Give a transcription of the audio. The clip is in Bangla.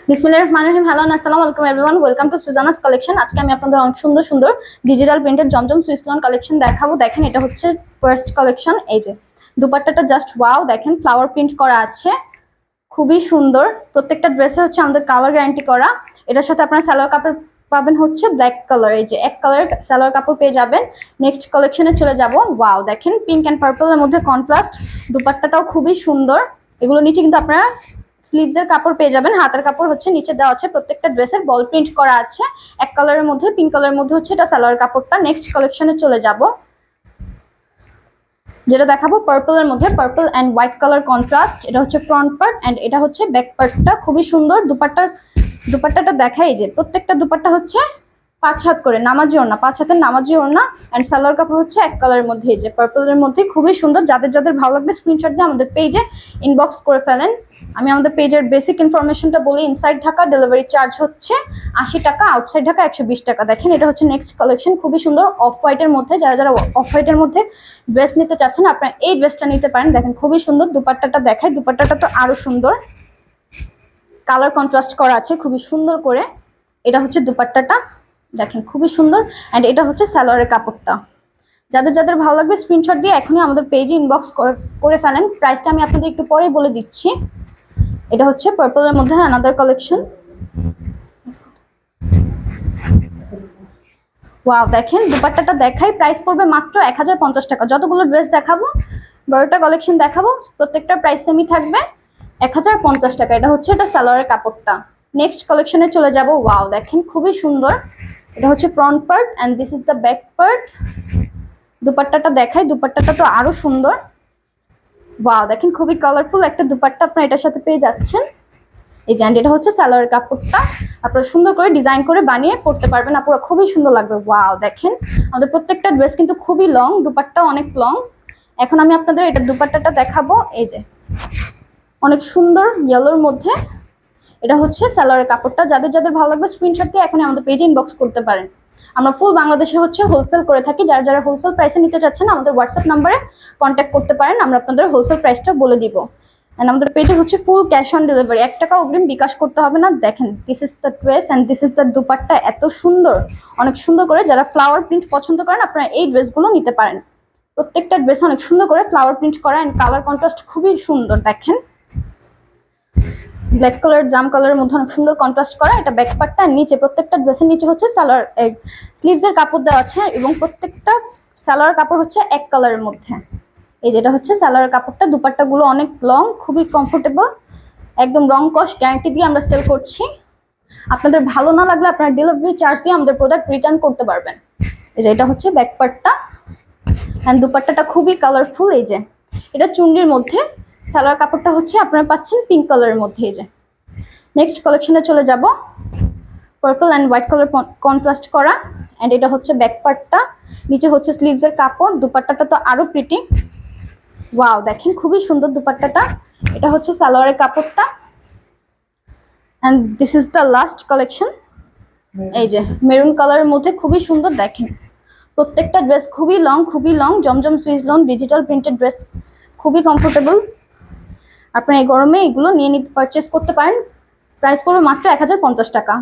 বিসমিল্লাহির রহমানির রহিম। হ্যালো আসসালামু আলাইকুম এভরিওয়ান, ওয়েলকাম টু সুজানাস কালেকশন। আজকে আমি আপনাদের অনেক সুন্দর সুন্দর ডিজিটাল প্রিন্টেড জমজম সুইস লন কালেকশন দেখাবো। দেখেন, এটা হচ্ছে ফার্স্ট কালেকশন। এই যে দুপাট্টাটা জাস্ট ওয়াও, দেখেন ফ্লাওয়ার প্রিন্ট করা আছে, খুবই সুন্দর। প্রত্যেকটা ড্রেসে হচ্ছে আমাদের কালার গ্যারান্টি করা। এটার সাথে আপনারা সালোয়ার কাপড় পাবেন হচ্ছে ব্ল্যাক কালার। এই যে এক কালারের সালোয়ার কাপড় পেয়ে যাবেন। নেক্সট কালেকশনে চলে যাব। ওয়াও, দেখেন পিঙ্ক অ্যান্ড পার্পলের মধ্যে কন্ট্রাস্ট। দুপাট্টাটাও খুবই সুন্দর। এগুলো নিচে কিন্তু আপনারা স্লিভসের কাপড় পেয়ে যাবেন। হাতের কাপড় হচ্ছে নিচে দেওয়া আছে। প্রত্যেকটা ড্রেসের বল প্রিন্ট করা আছে। এক কালারের মধ্যে পিঙ্ক কালারের মধ্যে হচ্ছে এটা সালোয়ার কাপড়টা। নেক্সট কালেকশনে চলে যাব, যেটা দেখাবো পার্পলের মধ্যে, purple and white colour contrast. এটা হচ্ছে ফ্রন্ট পার্ট এন্ড এটা হচ্ছে ব্যাক পার্টটা। খুবই সুন্দর। দুপাট্টাটা দেখাই যে প্রত্যেকটা দুপাট্টা হচ্ছে 5 হাত করে নামাজি ওড়না, 5 হাতের নামাজি ওড়না এন্ড সালোয়ার কাপড় হচ্ছে এক কালারের মধ্যে। এই যে পার্পলের মধ্যে খুবই সুন্দর। যাদের যাদের ভালো লাগবে স্ক্রিনশট দিয়ে আমাদের পেজে ইনবক্স করে ফেলেন। আমি আমাদের পেজের বেসিক ইনফরমেশনটা বলি। ইনসাইড ঢাকা ডেলিভারি চার্জ হচ্ছে 80 টাকা, আউটসাইড ঢাকা 120 টাকা। দেখেন, এটা হচ্ছে নেক্সট কালেকশন, খুবই সুন্দর অফ হোয়াইটের মধ্যে। যারা যারা অফ হোয়াইটের মধ্যে ড্রেস নিতে চাচ্ছেন আপনারা এই ড্রেসটা নিতে পারেন। দেখেন খুবই সুন্দর। দুপাট্টাটা দেখাই, দুপাট্টাটা তো আরো সুন্দর, কালার কন্ট্রাস্ট করা আছে খুবই সুন্দর করে। এটা হচ্ছে দুপাট্টাটা, দেখেন খুবই সুন্দর। এন্ড এটা হচ্ছে সালোয়ারের কাপড়টা। যাদের যাদের ভালো লাগবে স্ক্রিনশট দিয়ে এখনই আমাদের পেজে ইনবক্স করে ফেলেন। প্রাইসটা আমি আপনাদের একটু পরেই বলে দিচ্ছি। এটা হচ্ছে পার্পলের মধ্যে আনাদার কালেকশন। ওয়াও, দেখেন দুপাট্টাটা দেখাই, প্রাইস পড়বে মাত্র 1050 টাকা। যতগুলো ড্রেস দেখাবো, 12টা কালেকশন দেখাবো, প্রত্যেকটা প্রাইস সেমই থাকবে 1050 টাকা। এটা হচ্ছে এটা সালোয়ারের কাপড়টা। নেক্সট কালেকশনে চলে যাব। ওয়াও, দেখেন খুবই সুন্দর। এটা হচ্ছে front part and this is the back part. দুপাট্টাটা দেখাই, দুপাট্টাটা তো আরো সুন্দর। ওয়াও, দেখেন খুবই কালারফুল একটা দুপাট্টা আপনারা এটার সাথে পেয়ে যাচ্ছেন। এই যে এটা হচ্ছে সালোয়ারের কাপড়টা। আপনারা সুন্দর করে ডিজাইন করে বানিয়ে পড়তে পারবেন, আপনারা খুবই সুন্দর লাগবে। ওয়াও, দেখেন আমাদের প্রত্যেকটা ড্রেস কিন্তু খুবই লং, দুপাট্টা অনেক লং। এখন আমি আপনাদের এটা দুপাট্টাটা দেখাবো। এই যে অনেক সুন্দর ইয়েলোর মধ্যে, এটা হচ্ছে সালোয়ারের কাপড়টা। যাদের যাদের ভালো লাগবে স্ক্রিনশট দিয়ে এখনই আমাদের পেজে ইনবক্স করতে পারেন। আমরা ফুল বাংলাদেশে হচ্ছে হোলসেল করে থাকি। যারা যারা হোলসেল প্রাইসে নিতে চাচ্ছেন আমাদের হোয়াটসঅ্যাপ নাম্বারে কন্ট্যাক্ট করতে পারেন, আমরা আপনাদের হোলসেল প্রাইসটা বলে দিব। এন্ড আমাদের পেজে হচ্ছে ফুল ক্যাশ অন ডেলিভারি, 1 টাকা অগ্রিম বিকাশ করতে হবে না। দেখেন this is the dress and this is the dupatta. এত সুন্দর, অনেক সুন্দর করে। যারা ফ্লাওয়ার প্রিন্ট পছন্দ করেন আপনারা এই ড্রেসগুলো নিতে পারেন। প্রত্যেকটা ড্রেস অনেক সুন্দর করে ফ্লাওয়ার প্রিন্ট করা এন্ড কালার কন্ট্রাস্ট খুবই সুন্দর। দেখেন ব্ল্যাক কালার জাম কালারের মধ্যে অনেক সুন্দর কন্ট্রাস্ট করা। এটা ব্যাক পার্টটা। নিচে প্রত্যেকটা ড্রেসের নিচে হচ্ছে সালোয়ার স্লিভসের কাপড় দেওয়া আছে এবং প্রত্যেকটা সালোয়ার কাপড় হচ্ছে এক কালারের মধ্যে। এই যেটা হচ্ছে সালোয়ার কাপড়টা। দুপাট্টাগুলো অনেক লং, খুবই কমফোর্টেবল, একদম রং কস গ্যারান্টি দিয়ে আমরা সেল করছি। আপনাদের ভালো না লাগলে আপনারা ডেলিভারি চার্জ দিয়ে আমাদের প্রোডাক্ট রিটার্ন করতে পারবেন। এই যে এটা হচ্ছে ব্যাক পার্টটা এন্ড দুপাট্টাটা খুবই কালারফুল। এই যে এটা চুন্ডির মধ্যে, সালোয়ার কাপড়টা হচ্ছে আপনারা পাচ্ছেন পিঙ্ক কালারের মধ্যে। এই যে নেক্সট কালেকশনে চলে যাব। Purple and white colour contrast করা এন্ড এটা হচ্ছে ব্যাক পার্টটা। নিচে হচ্ছে স্লিভসের কাপড়। দুপাট্টাটা তো আরো প্রিটি। ওয়াও, দেখেন খুবই সুন্দর দুপাট্টাটা। এটা হচ্ছে সালোয়ারের কাপড়টা and this is the last collection. এই যে মেরুন কালারের মধ্যে খুবই সুন্দর। দেখেন প্রত্যেকটা ড্রেস খুবই long, Zamzam Swiss lawn digital printed dress, খুবই কমফোর্টেবল। আপনারা এই গরমে এগুলো নিয়ে পারচেস করতে পারেন। প্রাইস পড়বে মাত্র 1050 টাকা।